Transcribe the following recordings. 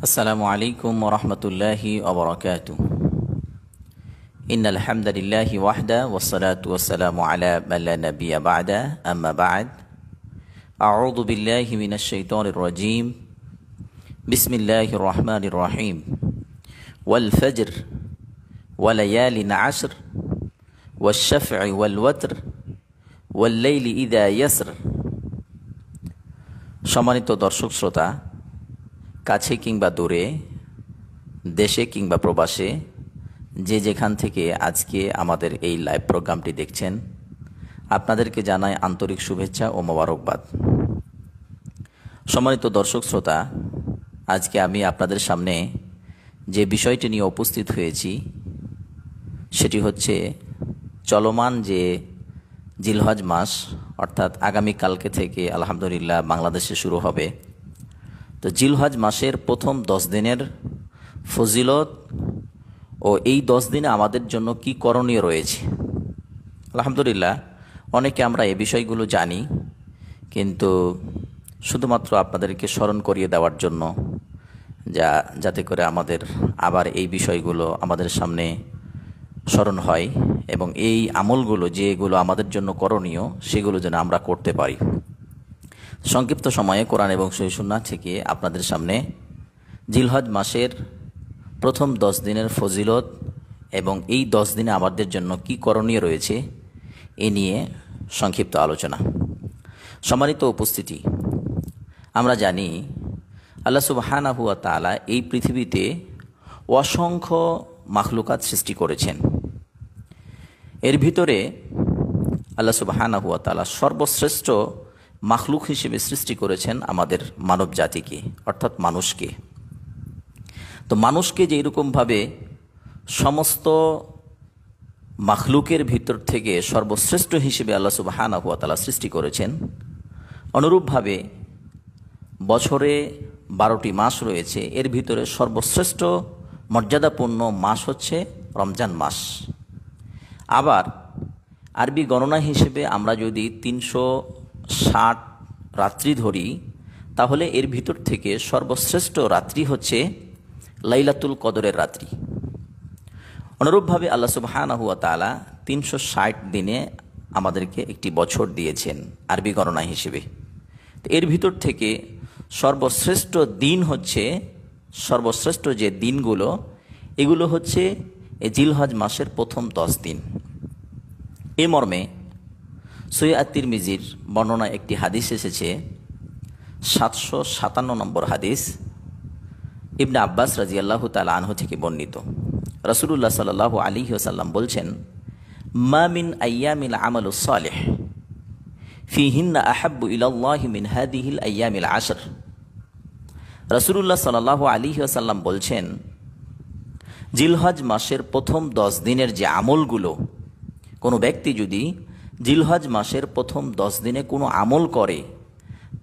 আসসালামু আলাইকুম ওয়া রাহমাতুল্লাহি ওয়া বারাকাতুহু। ইন্নাল হামদালিল্লাহি ওয়াহদা ওয়াস সালাতু ওয়াস সালামু আলা মান লা নাবিয়্যা বা'দা, আম্মা বা'দ। আউযু বিল্লাহি মিনাশ শাইতানির রাজীম। বিসমিল্লাহির রাহমানির রাহিম। ওয়াল ফাজর ওয়া লায়ালিন আশর ওয়াশ শাফ'i ওয়াল ওয়াতর ওয়াল লাইলি ইযা ইয়াসর। সম্মানিত দর্শক শ্রোতা, কাছে কিংবা দূরে, দেশে কিংবা প্রবাসে, যে যেখান থেকে আজকে আমাদের এই লাইভ প্রোগ্রামটি দেখছেন, আপনাদেরকে জানাই আন্তরিক শুভেচ্ছা ও মোবারকবাদ। সম্মানিত দর্শক শ্রোতা, আজকে আমি আপনাদের সামনে যে বিষয়টি নিয়ে উপস্থিত হয়েছি সেটি হচ্ছে চলমান যে জিলহজ মাস, অর্থাৎ আগামীকালকে থেকে আলহামদুলিল্লাহ বাংলাদেশে শুরু হবে। তো জিলহজ মাসের প্রথম 10 দিনের ফজিলত ও এই 10 দিনে আমাদের জন্য কি করণীয় রয়েছে। আলহামদুলিল্লাহ অনেকে আমরা এই বিষয়গুলো জানি, কিন্তু শুধুমাত্র আপনাদেরকে স্মরণ করিয়ে দেওয়ার জন্য, যাতে করে আমাদের আবার এই বিষয়গুলো আমাদের সামনে স্মরণ হয় এবং এই আমলগুলো যেগুলো আমাদের জন্য করণীয় সেগুলো যেন আমরা করতে পারি। সংক্ষিপ্ত সময়ে কোরআন এবং সহিহ সুন্নাহ থেকে আপনাদের সামনে জিলহজ মাসের প্রথম 10 দিনের ফজিলত এবং এই 10 দিনে আমাদের জন্য কি করণীয় রয়েছে এ নিয়ে সংক্ষিপ্ত আলোচনা। সম্মানিত উপস্থিতি, আমরা জানি আল্লাহ সুবহানাহু ওয়া তাআলা এই পৃথিবীতে অসংখ্য মাখলুকাত সৃষ্টি করেছেন। এর ভিতরে আল্লাহ সুবহানাহু ওয়া তাআলা সর্বশ্রেষ্ঠ মাখলুক হিসেবে সৃষ্টি করেছেন আমাদের মানব জাতিকে, অর্থাৎ মানুষকে। তো মানুষকে যেরকমভাবে সমস্ত মাখলুকের ভিতর থেকে সর্বশ্রেষ্ঠ হিসেবে আল্লাহ সুবহানাহু ওয়া তাআলা সৃষ্টি করেছেন, অনুরূপভাবে বছরে 12টি মাস রয়েছে। এর ভিতরে সর্বশ্রেষ্ঠ মর্যাদাপূর্ণ মাস হচ্ছে রমজান মাস। আবার আরবি গণনা হিসেবে আমরা যদি 360 রাত্রি ধরি, তাহলে এর ভিতর থেকে সর্বশ্রেষ্ঠ রাত্রি হচ্ছে লাইলাতুল কদরের রাত্রি। অনুরূপভাবে আল্লাহ সুবহানাহু ওয়া তাআলা 360 দিনে আমাদেরকে একটি বছর দিয়েছেন আরবি গণনা হিসেবে। এর ভিতর থেকে সর্বশ্রেষ্ঠ দিন হচ্ছে, সর্বশ্রেষ্ঠ যে দিনগুলো, এগুলো হচ্ছে এই জিলহজ মাসের প্রথম 10 দিন। এ মর্মে সহিহ আত-তিরমিজির বর্ণনা একটি হাদিস এসেছে, 757 নম্বর হাদিস, ইবনে আব্বাস রাদিয়াল্লাহু তাআলা আনহু থেকে বর্ণিত। রাসূলুল্লাহ সাল্লাল্লাহু আলাইহি ওয়াসাল্লাম বলছেন, মা মিন আইয়ামিল আমালুস সালিহ ফিহিন্না আহাব্বু ইলাল্লাহি মিন হাদিহিল আইয়ামিল আশর। রাসূলুল্লাহ সাল্লাল্লাহু আলাইহি ওয়াসাল্লাম বলছেন, জিলহজ মাসের প্রথম 10 দিনের যে আমলগুলো, কোনো ব্যক্তি যদি জিলহজ মাসের প্রথম 10 দিনে কোনো আমল করে,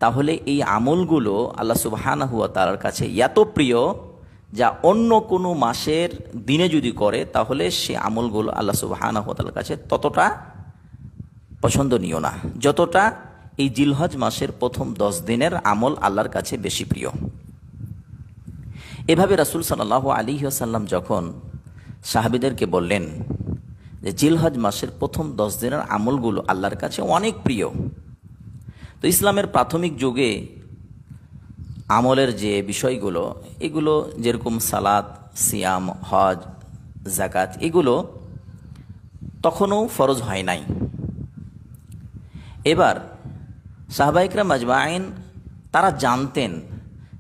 তাহলে এই আমলগুলো আল্লাহ সুবহানাহু ওয়া তাআলার কাছে এত প্রিয়, যা অন্য কোনো মাসের দিনে যদি করে তাহলে সে আমলগুলো আল্লাহ সুবহানাহু ওয়া তাআলার কাছে ততটা পছন্দনীয় না, যতটা এই জিলহজ মাসের প্রথম 10 দিনের আমল আল্লাহর কাছে বেশি প্রিয়। এভাবে রাসূল সাল্লাল্লাহু আলাইহি ওয়াসাল্লাম যখন সাহাবীদেরকে বললেন যে জিলহজ মাসের প্রথম 10 দিনের আমলগুলো আল্লাহর কাছে অনেক প্রিয়, তো ইসলামের প্রাথমিক যুগে আমলের যে বিষয়গুলো, এগুলো যেরকম সালাত, সিয়াম, হজ, যাকাত, এগুলো তখনও ফরজ হয় নাই। এবার সাহাবায়ে কেরাম আজমাইন তারা জানতেন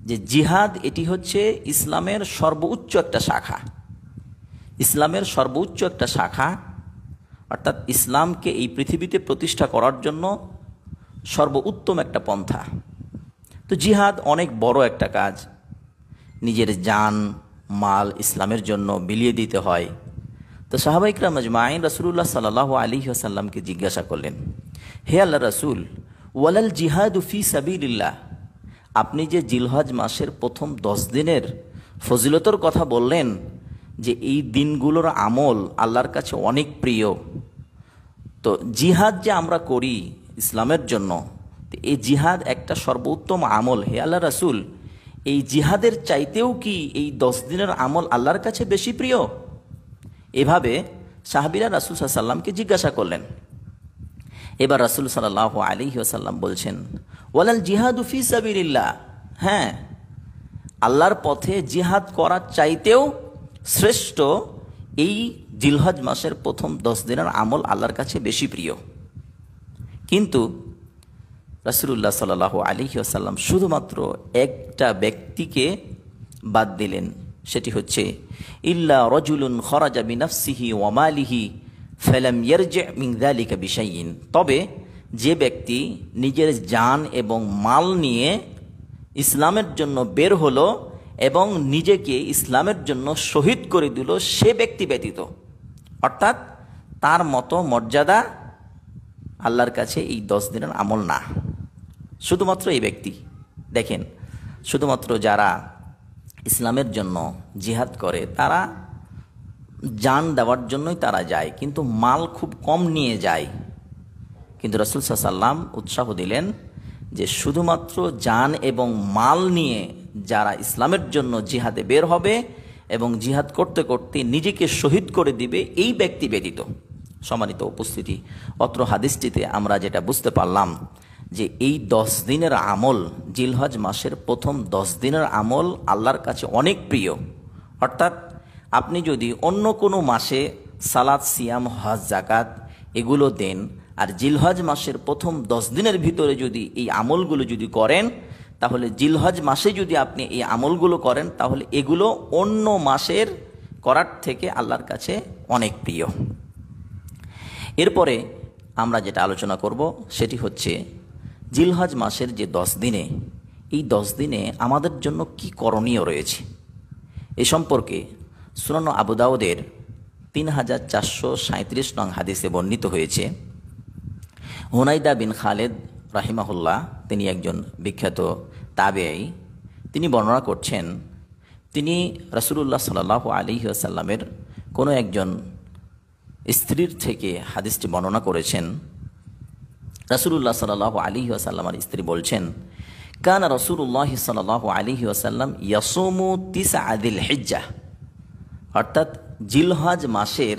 যে জিহাদ এটি হচ্ছে ইসলামের সর্বোচ্চ একটা শাখা, ইসলামের সর্বোচ্চ একটা শাখা, অর্থাৎ ইসলামকে এই পৃথিবীতে প্রতিষ্ঠা করার জন্য সর্বোত্তম একটা পন্থা। তো জিহাদ অনেক বড় একটা কাজ, নিজের জান মাল ইসলামের জন্য বিলিয়ে দিতে হয়। তো সাহাবায়ে কেরাম আজমাইন রাসূলুল্লাহ সাল্লাল্লাহু আলাইহি ওয়াসাল্লামকে জিজ্ঞাসা করলেন, হে আল্লাহ রাসূল, ওয়ালাল জিহাদু ফি সাবিলিল্লাহ, আপনি যে জিলহজ মাসের প্রথম 10 দিনের ফজিলতের কথা বললেন, যে এই দিনগুলোর আমল আল্লাহর কাছে অনেক প্রিয়, তো জিহাদ যে আমরা করি ইসলামের জন্য, এই জিহাদ একটা সর্বোত্তম আমল, হে আল্লাহ রাসূল, এই জিহাদের চাইতেও কি এই 10 দিনের আমল আল্লাহর কাছে বেশি প্রিয়? এভাবে সাহাবীরা রাসূল সাল্লাল্লাহু আলাইহি ওয়াসাল্লামকে জিজ্ঞাসা করলেন। এবার রাসূল সাল্লাল্লাহু আলাইহি ওয়াসাল্লাম বলছেন, ওয়ালাল জিহাদু ফি সাবিলিল্লাহ, হ্যাঁ, আল্লাহর পথে জিহাদ করার চাইতেও শ্রেষ্ঠ এই জিলহজ মাসের প্রথম 10 দিনের আমল আল্লাহর কাছে বেশি প্রিয়। কিন্তু রাসূলুল্লাহ সাল্লাল্লাহু আলাইহি ওয়াসাল্লাম শুধুমাত্র একটা ব্যক্তিকে বাদ দিলেন, সেটি হচ্ছে ইল্লা রাজুলুন খরাজা বিনাফসিহি ওয়া মালিহি ফালাম ইয়ারজি মিন যালিকা বিশাইইন, তবে যে ব্যক্তি নিজের জান এবং মাল নিয়ে ইসলামের জন্য বের হলো এবং নিজেকে ইসলামের জন্য শহীদ করে দিল, সে ব্যক্তি ব্যতীত, অর্থাৎ তার মতো মর্যাদা আল্লাহর কাছে এই 10 দিনের আমল না। শুধুমাত্র এই ব্যক্তি, দেখেন, শুধুমাত্র যারা ইসলামের জন্য জিহাদ করে তারা জান দেওয়ার জন্যই তারা যায়, কিন্তু মাল খুব কম নিয়ে যায়। কিন্তু রাসূল সাল্লাল্লাহু আলাইহি ওয়াসাল্লাম উৎসাহ দিলেন যে শুধুমাত্র জান এবং মাল নিয়ে যারা ইসলামের জন্য জিহাদে বের হবে এবং জিহাদ করতে করতে নিজেকে শহীদ করে দিবে, এই ব্যক্তি ব্যতীত। সম্মানিত উপস্থিতি, অত্র হাদিসটিতে আমরা যেটা বুঝতে পারলাম যে এই 10 দিনের আমল, জিলহজ মাসের প্রথম 10 দিনের আমল আল্লাহর কাছে অনেক প্রিয়। অর্থাৎ আপনি যদি অন্য কোনো মাসে সালাত, সিয়াম, হজ, জাকাত এগুলো দেন, আর জিলহজ মাসের প্রথম 10 দিনের ভিতরে যদি এই আমলগুলো যদি করেন, তাহলে জিলহজ মাসে যদি আপনি এই আমলগুলো করেন, তাহলে এগুলো অন্য মাসের করার থেকে আল্লাহর কাছে অনেক প্রিয়। এরপরে আমরা যেটা আলোচনা করব সেটি হচ্ছে জিলহজ মাসের যে 10 দিনে, এই 10 দিনে আমাদের জন্য কি করণীয় রয়েছে এ সম্পর্কে সুনান আবু দাউদের 3437 নং হাদিসে বর্ণিত হয়েছে। হুনাইদা বিন খালেদ রাহিমাহুল্লাহ, তিনি একজন বিখ্যাত তাবেঈ, তিনি বর্ণনা করছেন, তিনি রাসূলুল্লাহ সাল্লাল্লাহু আলাইহি ওয়াসাল্লামের কোনো একজন স্ত্রীর থেকে হাদিসটি বর্ণনা করেছেন। রাসূলুল্লাহ সাল্লাল্লাহু আলাইহি ওয়াসাল্লামের স্ত্রী বলছেন, কানা রাসূলুল্লাহ সাল্লাল্লাহু আলাইহি ওয়াসাল্লাম ইয়াসুমু 9 যিল হিজ্জাহ, অর্থাৎ জিলহজ মাসের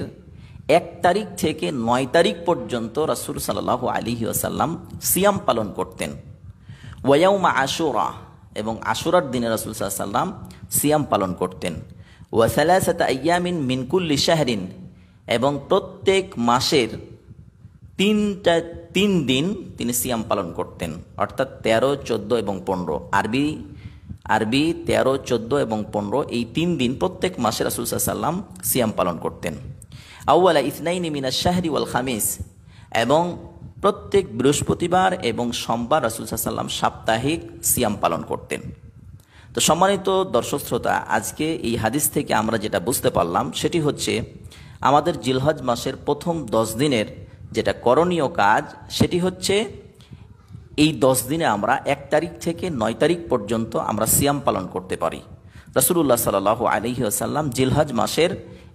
1 তারিখ থেকে 9 তারিখ পর্যন্ত রাসূল সাল্লাল্লাহু আলাইহি ওয়াসাল্লাম সিয়াম পালন করতেন। ওয়া ইয়াউমা আশুরা, এবং আশুরার দিনে রাসূল সাল্লাল্লাহু আলাইহি ওয়াসাল্লাম সিয়াম পালন করতেন। ওয়া সালাসাতা আইয়ামিন মিন কুল্লি শাহরিন, এবং প্রত্যেক মাসের 3 দিন তিনি সিয়াম পালন করতেন, অর্থাৎ 13, 14 এবং 15। আরবি 13, 14 এবং 15 এই 3 দিন প্রত্যেক মাসে রাসূল সাল্লাল্লাহু আলাইহি ওয়াসাল্লাম সিয়াম পালন করতেন। আউয়ালা ইসনাইনি মিনাশ শাহরি ওয়াল খামিস, এবং প্রত্যেক বৃহস্পতিবার এবং সোমবার রাসূল সাল্লাল্লাহু আলাইহি ওয়াসাল্লাম সাপ্তাহিক সিয়াম পালন করতেন। তো সম্মানিত দর্শক শ্রোতা, আজকে এই হাদিস থেকে আমরা যেটা বুঝতে পারলাম সেটি হচ্ছে আমাদের জিলহজ মাসের প্রথম 10 দিনের যেটা করণীয় কাজ, সেটি হচ্ছে এই 10 দিনে আমরা 1 তারিখ থেকে 9 তারিখ পর্যন্ত আমরা সিয়াম পালন করতে পারি। রাসূলুল্লাহ সাল্লাল্লাহু আলাইহি ওয়াসাল্লাম জিলহজ মাসের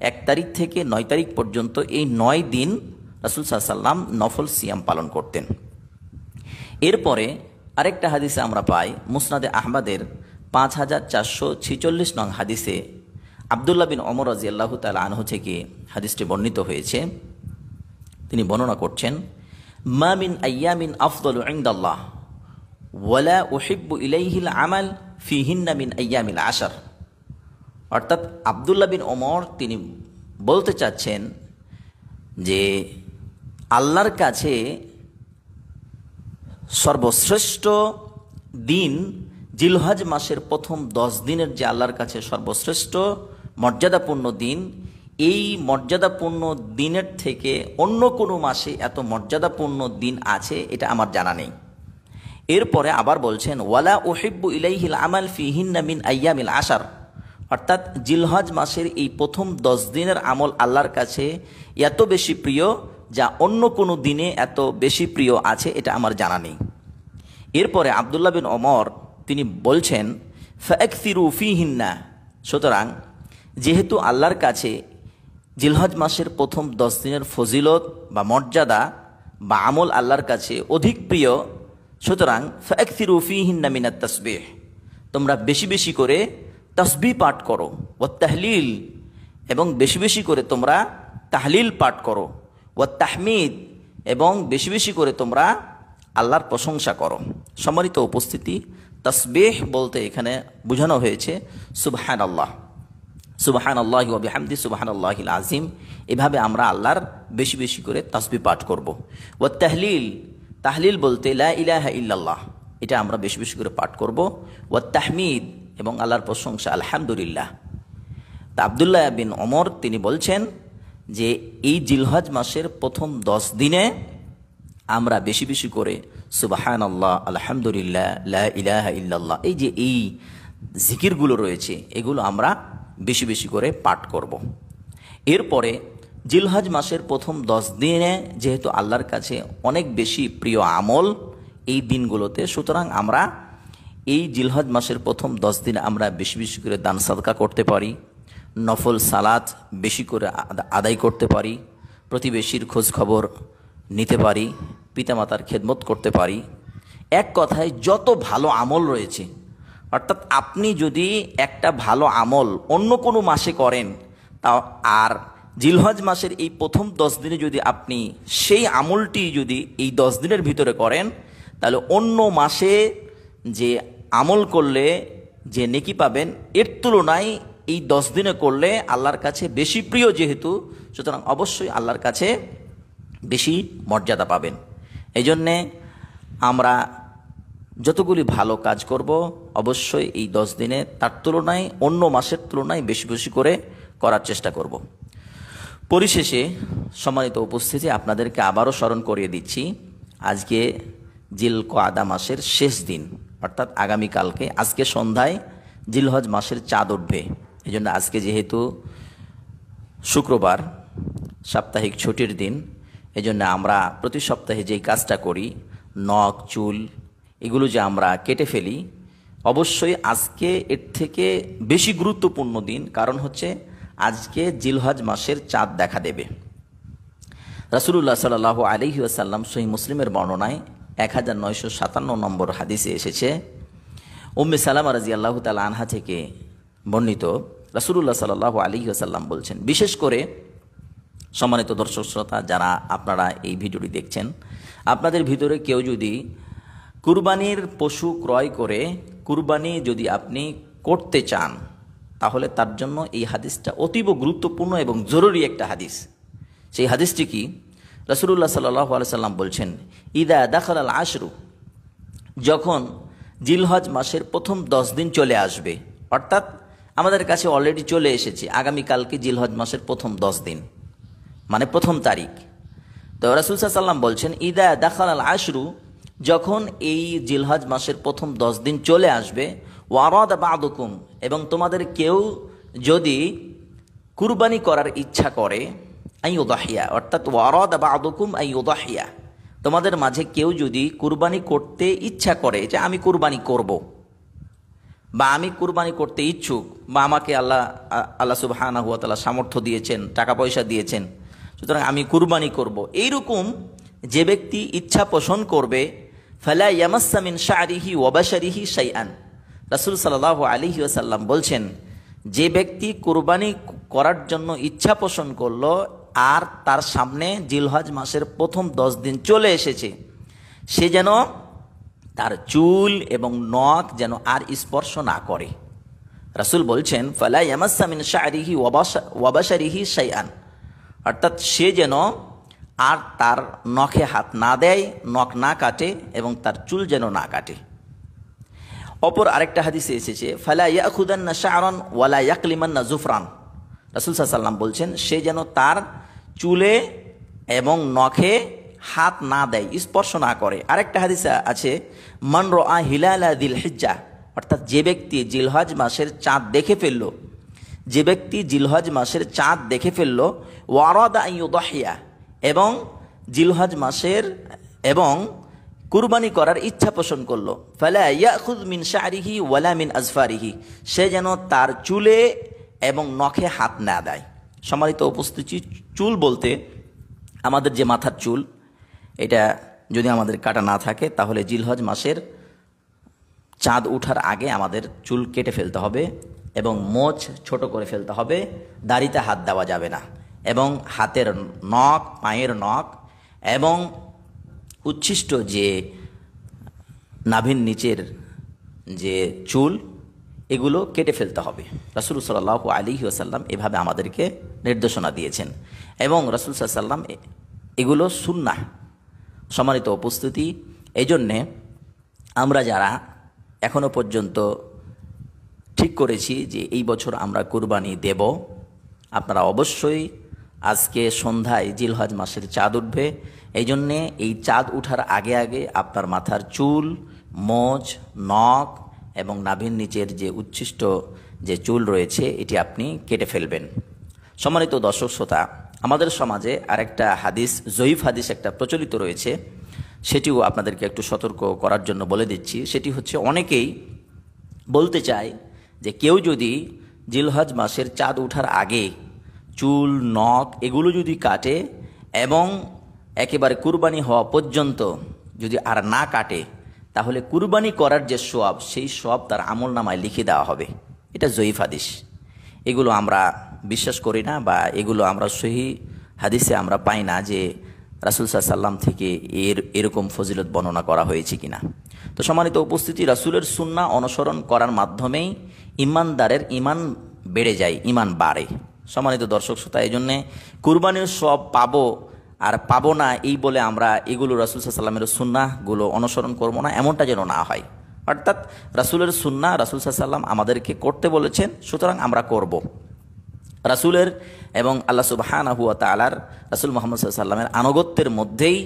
1 তারিখ থেকে 9 তারিখ পর্যন্ত এই 9 দিন রাসূল সাল্লাল্লাহু আলাইহি ওয়াসাল্লাম নফল সিয়াম পালন করতেন। এরপরে আরেকটা হাদিসে আমরা পাই, মুসনাদে আহমদের 5446 নং হাদিসে আব্দুল্লাহ বিন ওমর রাদিয়াল্লাহু তাআলা আনহু থেকে হাদিসটি বর্ণিত হয়েছে। তিনি বর্ণনা করছেন, মা মিন আইয়ামিন আফদালু ইনদাল্লাহ ওয়ালা উহিব্বু ইলাইহিল আমাল ফিহিন্না মিন আইয়ামিল আশর। অর্থাৎ আব্দুল্লাহ বিন ওমর তিনি বলতে চাচ্ছেন যে আল্লাহর কাছে সর্বশ্রেষ্ঠ দিন জিলহজ মাসের প্রথম 10 দিনের যে আল্লাহর কাছে সর্বশ্রেষ্ঠ মর্যাদাপূর্ণ দিন, এই মর্যাদাপূর্ণ দিনের থেকে অন্য কোনো মাসে এত মর্যাদাপূর্ণ দিন আছে এটা আমার জানা নেই। এরপরে আবার বলছেন, ওয়ালা উহিব্বু ইলাইহিল আমাল ফিহিন্না মিন আইয়ামিল আশর, অর্থাৎ জিলহজ মাসের এই প্রথম 10 দিনের আমল আল্লাহর কাছে এত বেশি প্রিয় যা অন্য কোনো দিনে এত বেশি প্রিয় আছে এটা আমার জানা নেই। এরপরে আব্দুল্লাহ বিন ওমর তিনি বলছেন, ফাকসিরু ফিহিন্না, সুতরাং যেহেতু আল্লাহর কাছে জিলহজ মাসের প্রথম 10 দিনের ফজিলত বা মর্যাদা বা আমল আল্লাহর কাছে অধিক প্রিয়, সুতরাং ফাকসিরু ফিহিন্না মিনাত তাসবিহ, তোমরা বেশি বেশি করে তসবিহ পাঠ করো, ও তাহলিল, এবং বেশি বেশি করে তোমরা তাহলিল পাঠ করো, ও তাহমিদ, এবং বেশি বেশি করে তোমরা আল্লাহর প্রশংসা করো। সম্মানিত উপস্থিতি, তসবিহ বলতে এখানে বোঝানো হয়েছে সুবহানাল্লাহ, সুবহানাল্লাহি ওয়া বিহামদি সুবহানাল্লাহিল আযীম। এভাবে আমরা আল্লাহর বেশি বেশি করে তাসবিহ পাঠ করব। ওয়া তাহলিল, তাহলিল বলতে লা ইলাহা ইল্লাল্লাহ, এটা আমরা বেশি বেশি করে পাঠ করব। ওয়া তাহমিদ, এবং আল্লাহর প্রশংসা আলহামদুলিল্লাহ। তা আব্দুল্লাহ বিন ওমর তিনি বলছেন যে এই জিলহজ মাসের প্রথম 10 দিনে আমরা বেশি বেশি করে সুবহানাল্লাহ, আলহামদুলিল্লাহ, লা ইলাহা ইল্লাল্লাহ, এই যে এই জিকিরগুলো রয়েছে এগুলো আমরা বেশি বেশি করে পাঠ করব। এরপরে জিলহজ মাসের প্রথম 10 দিনে যেহেতু আল্লাহর কাছে অনেক বেশি প্রিয় আমল এই দিনগুলোতে, সুতরাং আমরা এই জিলহজ মাসের প্রথম 10 দিনে আমরা বেশি বেশি করে দান সাদকা করতে পারি, নফল সালাত বেশি করে আদায় করতে পারি, প্রতিবেশীর খোঁজ খবর নিতে পারি, পিতামাতার খেদমত করতে পারি। এক কথায় যত ভালো আমল রয়েছে, অর্থাৎ আপনি যদি একটা ভালো আমল অন্য কোনো মাসে করেন তা আর জিলহজ মাসের এই প্রথম 10 দিনে যদি আপনি সেই আমলটি যদি এই 10 দিনের ভিতরে করেন, তাহলে অন্য মাসে যে আমল করলে যে নেকি পাবেন এর তুলনায় এই 10 দিনে করলে আল্লাহর কাছে বেশি প্রিয়, যেহেতু সুতরাং অবশ্যই আল্লাহর কাছে বেশি মর্যাদা পাবেন। এই জন্যে আমরা যতগুলি ভালো কাজ করব অবশ্যই এই 10 দিনে তার তুলনায় অন্য মাসের তুলনায় বেশি বেশি করে করার চেষ্টা করব। পরিশেষে সম্মানিত উপস্থিতি, আপনাদেরকে আবারও স্মরণ করিয়ে দিচ্ছি, আজকে জিলকআদা মাসের শেষ দিন, অর্থাৎ আগামীকালকে, আজকে সন্ধ্যায় জিলহজ মাসের চাঁদ উঠবে। এই জন্য আজকে যেহেতু শুক্রবার, সাপ্তাহিক ছুটির দিন, এই জন্য আমরা প্রতি সপ্তাহে যেই কাজটা করি, নখ চুল এগুলো যে আমরা কেটে ফেলি, অবশ্যই আজকে এর থেকে বেশি গুরুত্বপূর্ণ দিন, কারণ হচ্ছে আজকে জিলহজ মাসের চাঁদ দেখা দেবে। রাসূলুল্লাহ সাল্লাল্লাহু আলাইহি ওয়াসাল্লাম সহিহ মুসলিমের বর্ণনায় 1957 নম্বর হাদিসে এসেছে, উম্মে সালামা রাদিয়াল্লাহু তাআলা আনহা থেকে বর্ণিত, রাসূলুল্লাহ সাল্লাল্লাহু আলাইহি ওয়াসাল্লাম বলছেন, বিশেষ করে সম্মানিত দর্শক শ্রোতা যারা আপনারা এই ভিডিওটি দেখছেন, আপনাদের ভিতরে কেউ যদি কুরবানির পশু ক্রয় করে কুরবানি যদি আপনি করতে চান, তাহলে তার জন্য এই হাদিসটা অতীব গুরুত্বপূর্ণ এবং জরুরি একটা হাদিস। সেই হাদিসটি কি? রাসূলুল্লাহ সাল্লাল্লাহু আলাইহি সাল্লাম বলছেন, ইদা দাখালাল আশরু, যখন জিলহজ মাসের প্রথম 10 দিন চলে আসবে, অর্থাৎ আমাদের কাছে অলরেডি চলে এসেছে, আগামীকালকে জিলহজ মাসের প্রথম 10 দিন, মানে প্রথম তারিখ। তো রাসূল সাল্লাল্লাহু আলাইহি সাল্লাম বলছেন, ইদা দাখালাল আশরু, যখন এই জিলহজ মাসের প্রথম 10 দিন চলে আসবে, ওয়ারাদা বা'দুকুম, এবং তোমাদের কেউ যদি কুরবানি করার ইচ্ছা করে, আইয়ুদাহিয়া, অর্থাৎ ওয়ারাদা বা'দুকুম আইয়ুদাহিয়া, তোমাদের মাঝে কেউ যদি কুরবানি করতে ইচ্ছা করে যে আমি কুরবানি করব, বা আমি কুরবানি করতে ইচ্ছুক, বা আমাকে আল্লাহ সুবহানাহু ওয়া তাআলা সামর্থ্য দিয়েছেন, টাকা পয়সা দিয়েছেন, সুতরাং আমি কুরবানি করব, এইরকম যে ব্যক্তি ইচ্ছা পোষণ করবে, ফালা ইয়ামাসসা মিন শা'রিহি ওয়া বাশারিহি শাইআন, রাসূল সাল্লাল্লাহু আলাইহি ওয়াসাল্লাম বলছেন, যে ব্যক্তি কুরবানি করার জন্য ইচ্ছা পোষণ করলো আর তার সামনে জিলহজ মাসের প্রথম 10 দিন চলে এসেছে, সে যেন তার চুল এবং নখ যেন আর স্পর্শ না করে। রাসূল বলছেন, ফালা ইয়ামাসসা মিন শা'রিহি ওয়া বাশারিহি শাইআন, অর্থাৎ সে যেন আর তার নখে হাত না দেয়, নখ না কাটে, এবং তার চুল যেন না কাটে। অপর আরেকটা হাদিসে এসেছে, ফালা ইয়াখুদান্না শা'রান ওয়ালা ইয়াকলিমান্না জুফরান, রাসূল সাল্লাল্লাহু আলাইহি ওয়াসাল্লাম বলছেন, সে যেন তার চুলে এবং নখে হাত না দেয়, স্পর্শ না করে। আরেকটা হাদিসে আছে, মান রাআ হিলালা যিল হিজ্জা, অর্থাৎ যে ব্যক্তি জিলহজ মাসের চাঁদ দেখে ফেলল, যে ব্যক্তি জিলহজ মাসের চাঁদ দেখে ফেলল, ওয়ারাদা আইয়ুদাহিয়া, এবং জিলহজ মাসের এবং কুরবানি করার ইচ্ছা পোষণ করলো, ফালা ইয়াখুয মিন শা'রিহি ওয়ালা মিন আজফারিহি, সে যেন তার চুলে এবং নখে হাত না দেয়। সম্মানিত উপস্থিতি, চুল বলতে আমাদের যে মাথার চুল, এটা যদি আমাদের কাটা না থাকে তাহলে জিলহজ মাসের চাঁদ ওঠার আগে আমাদের চুল কেটে ফেলতে হবে এবং মোচ ছোট করে ফেলতে হবে, দাড়িতে হাত দেওয়া যাবে না, এবং হাতের নখ, পায়ের নখ এবং উচ্ছিষ্ট যে নাভির নিচের যে চুল এগুলো কেটে ফেলতে হবে। রাসূল সাল্লাল্লাহু আলাইহি ওয়াসাল্লাম এভাবে আমাদেরকে নির্দেশনা দিয়েছেন এবং রাসূল সাল্লাল্লাহু আলাইহি ওয়াসাল্লাম এগুলো সুন্নাহ। সম্মানিত উপস্থিতি, এই জন্যে আমরা যারা এখনও পর্যন্ত ঠিক করেছি যে এই বছর আমরা কুরবানি দেব, আপনারা অবশ্যই আজকে সন্ধ্যায় জিলহজ মাসের চাঁদ উঠবে, এই জন্যে এই চাঁদ উঠার আগে আগে আপনার মাথার চুল, মোচ, নখ এবং নাভির নিচের যে উচ্ছিষ্ট যে চুল রয়েছে এটি আপনি কেটে ফেলবেন। সম্মানিত দর্শক শ্রোতা, আমাদের সমাজে আরেকটা হাদিস, জয়ীফ হাদিস একটা প্রচলিত রয়েছে, সেটিও আপনাদেরকে একটু সতর্ক করার জন্য বলে দিচ্ছি। সেটি হচ্ছে, অনেকেই বলতে চায় যে কেউ যদি জিলহজ মাসের চাঁদ ওঠার আগে চুল, নখ এগুলো যদি কাটে এবং একেবারে কুরবানি হওয়া পর্যন্ত যদি আর না কাটে, তাহলে কুরবানি করার যে সওয়াব সেই সওয়াব তার আমল নামায় লিখে দেওয়া হবে। এটা জয়ীফ হাদিস। এগুলো আমরা বিশ্বাস করি না, বা এগুলো আমরা সহিহ হাদিসে আমরা পাই না যে রাসূল সাল্লাল্লাহু আলাইহি ওয়াসাল্লাম থেকে এরকম ফজিলত বর্ণনা করা হয়েছে কিনা। তো সম্মানিত উপস্থিতি, রাসূলের সুন্নাহ অনুসরণ করার মাধ্যমেই ইমানদারের ইমান বেড়ে যায়, ইমান বাড়ে। সম্মানিত দর্শক শ্রোতা, এই জন্যে কুরবানির সওয়াব পাবো আর পাবো না এই বলে আমরা এগুলো রাসূল সাল্লাল্লাহু আলাইহি ওয়াসাল্লামের সুন্নাহগুলো অনুসরণ করবো না, এমনটা যেন না হয়। অর্থাৎ রাসূলের সুন্নাহ রাসূল সাল্লাল্লাহু আলাইহি ওয়াসাল্লাম আমাদেরকে করতে বলেছেন, সুতরাং আমরা করব। রাসূলের এবং আল্লাহ সুবহানাহু ওয়া তাআলার, রাসূল মুহাম্মদ সাল্লাল্লাহু আলাইহি ওয়াসাল্লামের আনুগত্যের মধ্যেই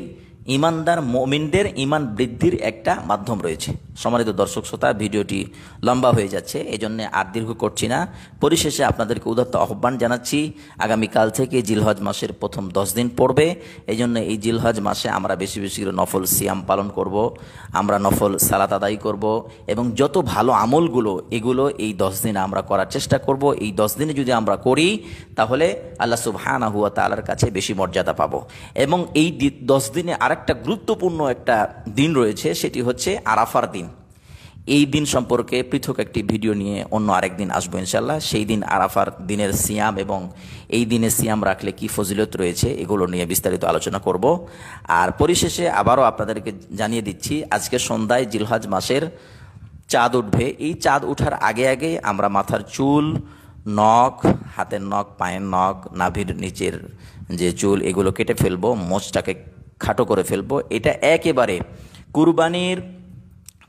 ইমানদার মুমিনদের ইমান বৃদ্ধির একটা মাধ্যম রয়েছে। সম্মানিত দর্শক শ্রোতা, ভিডিওটি লম্বা হয়ে যাচ্ছে, এজন্য আর দীর্ঘ করছি না। পরিশেষে আপনাদেরকে উদাত্ত আহ্বান জানাচ্ছি, আগামীকাল থেকে জিলহজ মাসের প্রথম 10 দিন পড়বে। এই জন্য এই জিলহজ মাসে আমরা বেশি বেশি করে নফল সিয়াম পালন করব, আমরা নফল সালাত আদায় করব এবং যত ভালো আমলগুলো এগুলো এই 10 দিনে আমরা করার চেষ্টা করব। এই 10 দিনে যদি আমরা করি তাহলে আল্লাহ সুবহানাহু ওয়া তাআলার কাছে বেশি মর্যাদা পাবো। এবং এই 10 দিনে আরেকটা গুরুত্বপূর্ণ একটা দিন রয়েছে, সেটি হচ্ছে আরাফার দিন। এই দিন সম্পর্কে পৃথক একটি ভিডিও নিয়ে অন্য আরেক দিন আসবো ইনশাল্লাহ। সেই দিন আরাফার দিনের সিয়াম এবং এই দিনে সিয়াম রাখলে কি ফজিলত রয়েছে এগুলো নিয়ে বিস্তারিত আলোচনা করব। আর পরিশেষে আবারও আপনাদেরকে জানিয়ে দিচ্ছি, আজকে সন্ধ্যায় জিলহজ মাসের চাঁদ উঠবে। এই চাঁদ ওঠার আগে আগে আমরা মাথার চুল, নখ, হাতের নখ, পায়ের নখ, নাভির নিচের যে চুল এগুলো কেটে ফেলবো, মোচটাকে খাটো করে ফেলবো। এটা একেবারে কুরবানির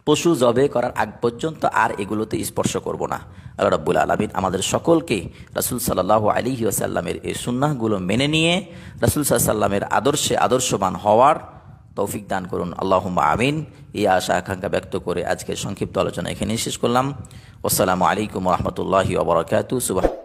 পশু জবে করার আগ পর্যন্ত আর এগুলোতে স্পর্শ করব না। আল্লাহ রাব্বুল আলামিন আমাদের সকলকে রাসূল সাল্লাল্লাহু আলাইহি ওয়াসাল্লামের এই সুন্নাহগুলো মেনে নিয়ে রাসূল সাল্লাল্লাহু আলাইহি ওয়াসাল্লামের আদর্শে আদর্শবান হওয়ার তৌফিক দান করুন, আল্লাহুম্মা আমিন। এই আশা আকাঙ্ক্ষা ব্যক্ত করে আজকের সংক্ষিপ্ত আলোচনা এখানেই শেষ করলাম। আসসালামু আলাইকুম ওয়া রাহমাতুল্লাহি ওয়া বারাকাতুহু।